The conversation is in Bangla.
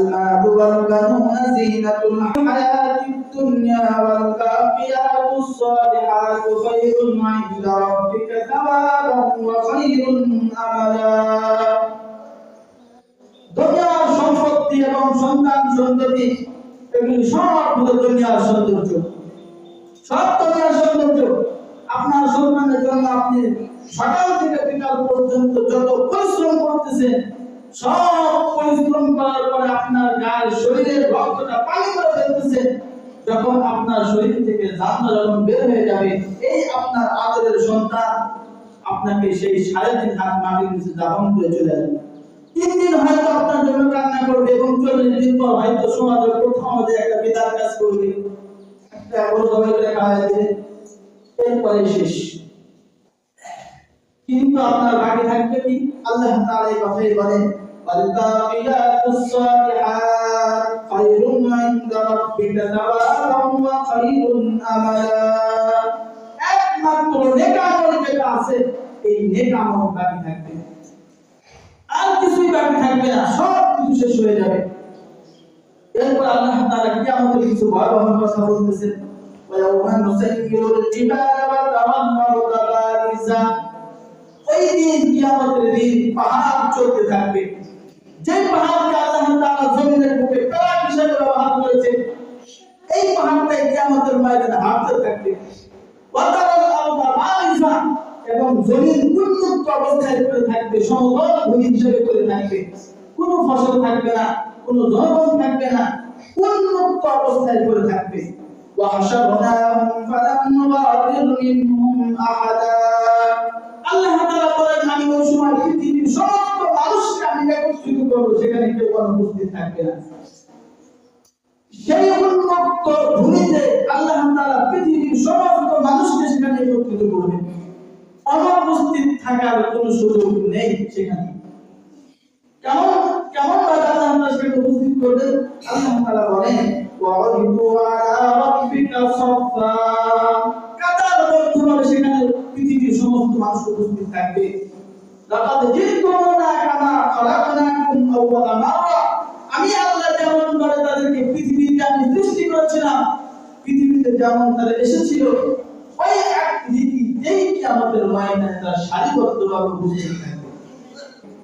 المال والبنون زينة الحياة الدنيا والباقيات الصالحات خير عند ربك ثوابا وخير أملا দুনিয়ার সম্পত্তি এবং সন্তান সন্ততি এগুলি সব হলো দুনিয়ার সৌন্দর্য, সব দুনিয়ার সৌন্দর্য। আপনার সন্তানের জন্য আপনি সকাল থেকে বিকাল পর্যন্ত যত পরিশ্রম করতেছেন, সব পরিশ্রম করার পরে আপনার গায়ের শরীরের রক্তটা পানি করে ফেলতেছেন, যখন আপনার শরীর থেকে জান যখন বের হয়ে যাবে, এই আপনার আদরের সন্তান আপনাকে সেই 3.5 হাত মাটির নিচে দাফন করে চলে আসবে। 3 দিন হয়তো আপনার জন্য কান্না করবে এবং 40 দিন পর হয়তো সমাজের প্রথম যে একটা বিদায় কাজ করবে, একটা বড় লেখা হয়েছে, এরপরে শেষ। কিন্তু আপনার বাকি থাকবে কি? আল্লাহ তাআলা এই কথাই বলেন, ওয়াল-বাকিয়াতুস সালিহাত খায়রুন ইনদা রাব্বিকা সাওয়াবান ওয়া খায়রুন আমালা। একমাত্র নেক আমল যেটা আছে, এই নেক আমল বাকি থাকবে, আর কিছুই বাকি থাকবে না, সব কিছু শেষ হয়ে যাবে। এরপর আল্লাহ তাআলা কিয়ামতের কিছু ভয়াবহ কথা বলতেছেন, ওয়া নুসাইয়িরুল জিবালা ওয়া তারান্নারু বারিজা। ওই দিন কিয়ামতের দিন পাহাড় চলতে থাকবে, যে পাহাড়কে আল্লাহ তাআলা জমিনের বুকে প্রাণ হিসেবে ব্যবহার করেছে, এই পাহাড়টাই কিয়ামতের ময়দানে হাঁটতে থাকবে। ওয়া তারাল আরদা বারিজা, এবং জমিন উন্মুক্ত অবস্থায় পড়ে থাকবে, সমতল ভূমি হিসেবে পড়ে থাকবে, কোনো ফসল থাকবে না, কোনো জনগণ থাকবে না, উন্মুক্ত অবস্থায় পড়ে থাকবে। ওয়া হাশারনাহুম ফালাম নুগাদির মিনহুম আহাদা। আল্লাহ তাআলা বলেন, আমি ওই সময় পৃথিবীর সমস্ত মানুষকে আমি একত্রিত করব, সেখানে কেউ অনুপস্থিত থাকবে না। সেই উন্মুক্ত ভূমিতে আল্লাহ তাআলা পৃথিবীর সমস্ত মানুষকে সেখানে একত্রিত করবেন, অনুপস্থিত থাকার কোনো সুযোগ নেই সেখানে। কেমন কেমন ভাবে আল্লাহ তাআলা সেখানে উপস্থিত করবেন? আল্লাহ তাআলা বলেন, ওয়ারিদু আলা রাব্বিকা সাফা। কাতারবদ্ধভাবে সেখানে পৃথিবীর সমস্ত মানুষ উপস্থিত থাকবে। লাকাদ জিতুমুনা কামা খালাকনাকুম আউওয়ালা মাররা। আমি আল্লাহ যেমন করে তাদেরকে পৃথিবীতে আমি সৃষ্টি করেছিলাম, পৃথিবীতে যেমন তারা এসেছিল, ওই এক রীতি এই কিয়ামতের ময়দানে তারা সারিবদ্ধভাবে উপস্থিত থাকবে।